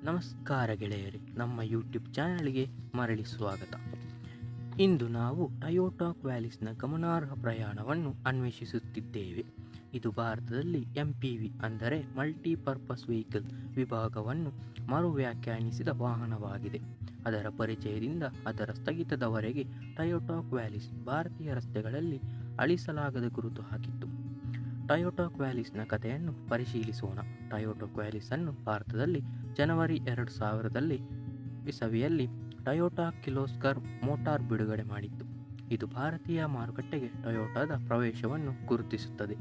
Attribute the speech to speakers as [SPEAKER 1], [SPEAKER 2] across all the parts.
[SPEAKER 1] ನಮಸ್ಕಾರ ಗೆಳೆಯರೇ, ನಮ್ಮ ಯೂಟ್ಯೂಬ್ ಚಾನಲ್ಗೆ ಮರಳಿ ಸ್ವಾಗತ. ಇಂದು ನಾವು ಟೊಯೋಟಾ ಕ್ವಾಲಿಸ್ನ ಗಮನಾರ್ಹ ಪ್ರಯಾಣವನ್ನು ಅನ್ವೇಷಿಸುತ್ತಿದ್ದೇವೆ. ಇದು ಭಾರತದಲ್ಲಿ MPV ಅಂದರೆ ಮಲ್ಟಿಪರ್ಪಸ್ ವೆಹಿಕಲ್ ವಿಭಾಗವನ್ನು ಮರು ವ್ಯಾಖ್ಯಾನಿಸಿದ ವಾಹನವಾಗಿದೆ. ಅದರ ಪರಿಚಯದಿಂದ ಅದರ ಸ್ಥಗಿತದವರೆಗೆ ಟೊಯೋಟಾ ಕ್ವಾಲಿಸ್ ಭಾರತೀಯ ರಸ್ತೆಗಳಲ್ಲಿ ಅಳಿಸಲಾಗದ ಗುರುತು ಹಾಕಿತ್ತು. ಟೊಯೋಟಾ ಕ್ವಾಲಿಸ್ನ ಕಥೆಯನ್ನು ಪರಿಶೀಲಿಸೋಣ. ಟೊಯೋಟಾ ಕ್ವಾಲಿಸ್ ಅನ್ನು ಭಾರತದಲ್ಲಿ ಜನವರಿ 2000 ಇಸವಿಯಲ್ಲಿ ಟೊಯೋಟಾ ಕಿರ್ಲೋಸ್ಕರ್ ಮೋಟಾರ್ ಬಿಡುಗಡೆ ಮಾಡಿತ್ತು. ಇದು ಭಾರತೀಯ ಮಾರುಕಟ್ಟೆಗೆ ಟೊಯೋಟಾದ ಪ್ರವೇಶವನ್ನು ಗುರುತಿಸುತ್ತದೆ.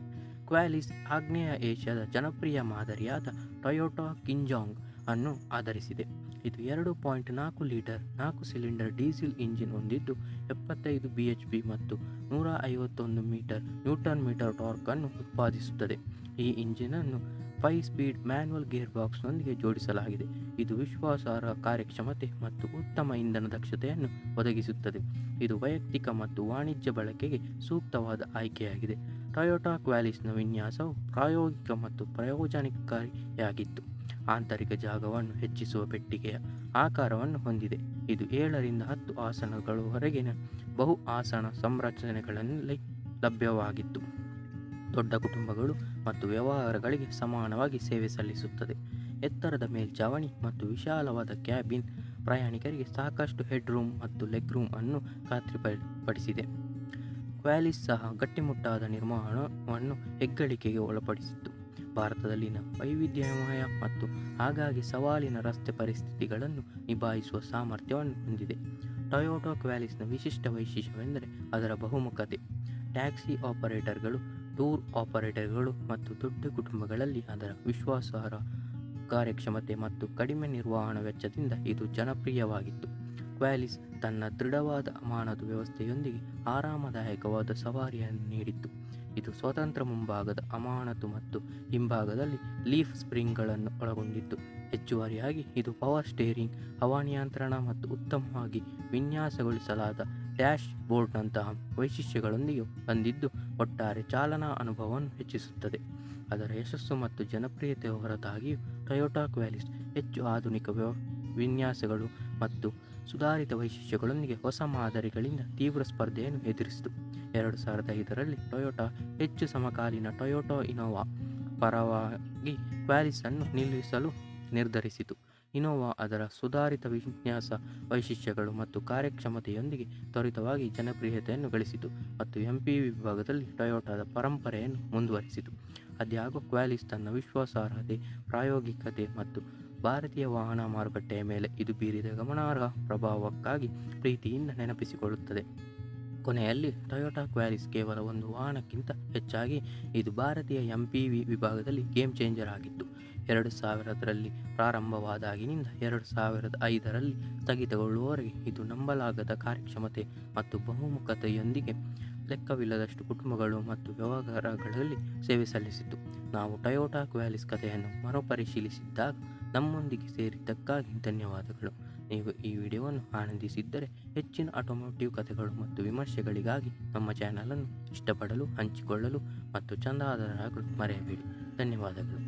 [SPEAKER 1] ಕ್ವಾಲಿಸ್ ಆಗ್ನೇಯ ಏಷ್ಯಾದ ಜನಪ್ರಿಯ ಮಾದರಿಯಾದ ಟೊಯೋಟಾ ಕಿಂಜಾಂಗ್ ಅನ್ನು ಆಧರಿಸಿದೆ. ಇದು 2.4 ಲೀಟರ್ 4 ಸಿಲಿಂಡರ್ ಡೀಸೆಲ್ ಇಂಜಿನ್ ಹೊಂದಿದ್ದು 75 bhp ಮತ್ತು 151 ನ್ಯೂಟನ್ ಮೀಟರ್ ಟಾರ್ಕ್ ಅನ್ನು ಉತ್ಪಾದಿಸುತ್ತದೆ. ಈ ಇಂಜಿನ್ ಅನ್ನು 5 ಸ್ಪೀಡ್ ಮ್ಯಾನ್ಯುವಲ್ ಗೇರ್ ಬಾಕ್ಸ್ನೊಂದಿಗೆ ಜೋಡಿಸಲಾಗಿದೆ. ಇದು ವಿಶ್ವಾಸಾರ್ಹ ಕಾರ್ಯಕ್ಷಮತೆ ಮತ್ತು ಉತ್ತಮ ಇಂಧನ ದಕ್ಷತೆಯನ್ನು ಒದಗಿಸುತ್ತದೆ. ಇದು ವೈಯಕ್ತಿಕ ಮತ್ತು ವಾಣಿಜ್ಯ ಬಳಕೆಗೆ ಸೂಕ್ತವಾದ ಆಯ್ಕೆಯಾಗಿದೆ. ಟೊಯೋಟಾ ಕ್ವಾಲಿಸ್ನ ವಿನ್ಯಾಸವು ಪ್ರಾಯೋಗಿಕ ಮತ್ತು ಪ್ರಯೋಜನಕಾರಿಯಾಗಿತ್ತು. ಆಂತರಿಕ ಜಾಗವನ್ನು ಹೆಚ್ಚಿಸುವ ಪೆಟ್ಟಿಗೆಯ ಆಕಾರವನ್ನು ಹೊಂದಿದೆ. ಇದು 7ರಿಂದ 10 ಆಸನಗಳವರೆಗಿನ ಬಹು ಆಸನ ಸಂರಚನೆಗಳಲ್ಲಿ ಲಭ್ಯವಾಗಿತ್ತು. ದೊಡ್ಡ ಕುಟುಂಬಗಳು ಮತ್ತು ವ್ಯವಹಾರಗಳಿಗೆ ಸಮಾನವಾಗಿ ಸೇವೆ ಸಲ್ಲಿಸುತ್ತದೆ. ಎತ್ತರದ ಮೇಲ್ಛಾವಣಿ ಮತ್ತು ವಿಶಾಲವಾದ ಕ್ಯಾಬಿನ್ ಪ್ರಯಾಣಿಕರಿಗೆ ಸಾಕಷ್ಟು ಹೆಡ್ ರೂಮ್ ಮತ್ತು ಲೆಗ್ ರೂಮ್ ಅನ್ನು ಖಾತ್ರಿಪಡಿಸಿದೆ. ಕ್ವಾಲಿಸ್ ಸಹ ಗಟ್ಟಿಮುಟ್ಟಾದ ನಿರ್ಮಾಣವನ್ನು ಹೆಗ್ಗಳಿಕೆಗೆ ಒಳಪಡಿಸಿತ್ತು. ಭಾರತದಲ್ಲಿನ ವೈವಿಧ್ಯಮಯ ಮತ್ತು ಆಗಾಗ್ಗೆ ಸವಾಲಿನ ರಸ್ತೆ ಪರಿಸ್ಥಿತಿಗಳನ್ನು ನಿಭಾಯಿಸುವ ಸಾಮರ್ಥ್ಯವನ್ನು ಹೊಂದಿದೆ. ಟೊಯೋಟಾ ಕ್ವಾಲಿಸ್ನ ವಿಶಿಷ್ಟ ವೈಶಿಷ್ಟ್ಯವೆಂದರೆ ಅದರ ಬಹುಮುಖತೆ. ಟ್ಯಾಕ್ಸಿ ಆಪರೇಟರ್ಗಳು, ಟೂರ್ ಆಪರೇಟರ್ಗಳು ಮತ್ತು ದೊಡ್ಡ ಕುಟುಂಬಗಳಲ್ಲಿ ಅದರ ವಿಶ್ವಾಸಾರ್ಹ ಕಾರ್ಯಕ್ಷಮತೆ ಮತ್ತು ಕಡಿಮೆ ನಿರ್ವಹಣಾ ವೆಚ್ಚದಿಂದ ಇದು ಜನಪ್ರಿಯವಾಗಿತ್ತು. ಕ್ವಾಲಿಸ್ ತನ್ನ ದೃಢವಾದ ಅಮಾನತು ವ್ಯವಸ್ಥೆಯೊಂದಿಗೆ ಆರಾಮದಾಯಕವಾದ ಸವಾರಿಯನ್ನು ನೀಡಿತ್ತು. ಇದು ಸ್ವತಂತ್ರ ಮುಂಭಾಗದ ಅಮಾನತು ಮತ್ತು ಹಿಂಭಾಗದಲ್ಲಿ ಲೀಫ್ ಸ್ಪ್ರಿಂಗ್ಗಳನ್ನು ಒಳಗೊಂಡಿತ್ತು. ಹೆಚ್ಚುವರಿಯಾಗಿ ಇದು ಪವರ್ ಸ್ಟೀರಿಂಗ್, ಹವಾನಿಯಂತ್ರಣ ಮತ್ತು ಉತ್ತಮವಾಗಿ ವಿನ್ಯಾಸಗೊಳಿಸಲಾದ ಡ್ಯಾಶ್ ಬೋರ್ಡ್ನಂತಹ ವೈಶಿಷ್ಟ್ಯಗಳೊಂದಿಗೆ ಬಂದಿದ್ದು ಒಟ್ಟಾರೆ ಚಾಲನಾ ಅನುಭವವನ್ನು ಹೆಚ್ಚಿಸುತ್ತದೆ. ಅದರ ಯಶಸ್ಸು ಮತ್ತು ಜನಪ್ರಿಯತೆಯ ಹೊರತಾಗಿಯೂ ಟೊಯೋಟಾ ಕ್ವಾಲಿಸ್ ಹೆಚ್ಚು ಆಧುನಿಕ ವಿನ್ಯಾಸಗಳು ಮತ್ತು ಸುಧಾರಿತ ವೈಶಿಷ್ಟ್ಯಗಳೊಂದಿಗೆ ಹೊಸ ಮಾದರಿಗಳಿಂದ ತೀವ್ರ ಸ್ಪರ್ಧೆಯನ್ನು ಎದುರಿಸಿತು. 2005ರಲ್ಲಿ ಟೊಯೋಟಾ ಹೆಚ್ಚು ಸಮಕಾಲೀನ ಟೊಯೋಟಾ ಇನೋವಾ ಪರವಾಗಿ ಕ್ವಾಲಿಸ್ ಅನ್ನು ನಿಲ್ಲಿಸಲು ನಿರ್ಧರಿಸಿತು. ಇನೋವಾ ಅದರ ಸುಧಾರಿತ ವಿನ್ಯಾಸ ವೈಶಿಷ್ಟ್ಯಗಳು ಮತ್ತು ಕಾರ್ಯಕ್ಷಮತೆಯೊಂದಿಗೆ ತ್ವರಿತವಾಗಿ ಜನಪ್ರಿಯತೆಯನ್ನು ಗಳಿಸಿತು ಮತ್ತು MPV ವಿಭಾಗದಲ್ಲಿ ಟೊಯೋಟಾದ ಪರಂಪರೆಯನ್ನು ಮುಂದುವರಿಸಿತು. ಆದಾಗ್ಯೂ ಕ್ವಾಲಿಸ್ ತನ್ನ ವಿಶ್ವಾಸಾರ್ಹತೆ, ಪ್ರಾಯೋಗಿಕತೆ ಮತ್ತು ಭಾರತೀಯ ವಾಹನ ಮಾರುಕಟ್ಟೆಯ ಮೇಲೆ ಇದು ಬೀರಿದ ಗಮನಾರ್ಹ ಪ್ರಭಾವಕ್ಕಾಗಿ ಪ್ರೀತಿಯಿಂದ ನೆನಪಿಸಿಕೊಳ್ಳುತ್ತದೆ. ಕೊನೆಯಲ್ಲಿ ಟೊಯೋಟಾ ಕ್ವಾಲಿಸ್ ಕೇವಲ ಒಂದು ವಾಹನಕ್ಕಿಂತ ಹೆಚ್ಚಾಗಿ ಇದು ಭಾರತೀಯ MPV ವಿಭಾಗದಲ್ಲಿ ಗೇಮ್ ಚೇಂಜರ್ ಆಗಿತ್ತು. 2000ರಲ್ಲಿ ಪ್ರಾರಂಭವಾದಾಗಿನಿಂದ 2005ರಲ್ಲಿ ಸ್ಥಗಿತಗೊಳ್ಳುವವರೆಗೆ ಇದು ನಂಬಲಾಗದ ಕಾರ್ಯಕ್ಷಮತೆ ಮತ್ತು ಬಹುಮುಖತೆಯೊಂದಿಗೆ ಲೆಕ್ಕವಿಲ್ಲದಷ್ಟು ಕುಟುಂಬಗಳು ಮತ್ತು ವ್ಯವಹಾರಗಳಲ್ಲಿ ಸೇವೆ ಸಲ್ಲಿಸಿತು. ನಾವು ಟೊಯೋಟಾ ಕ್ವಾಲಿಸ್ ಕಥೆಯನ್ನು ಮರುಪರಿಶೀಲಿಸಿದಾಗ ನಮ್ಮೊಂದಿಗೆ ಸೇರಿದ್ದಕ್ಕಾಗಿ ಧನ್ಯವಾದಗಳು. ನೀವು ಈ ವಿಡಿಯೋವನ್ನು ಆನಂದಿಸಿದ್ದರೆ ಹೆಚ್ಚಿನ ಆಟೋಮೋಟಿವ್ ಕಥೆಗಳು ಮತ್ತು ವಿಮರ್ಶೆಗಳಿಗಾಗಿ ನಮ್ಮ ಚಾನಲನ್ನು ಇಷ್ಟಪಡಲು, ಹಂಚಿಕೊಳ್ಳಲು ಮತ್ತು ಚಂದಾದಾರರಾಗಲು ಮರೆಯಬೇಡಿ. ಧನ್ಯವಾದಗಳು.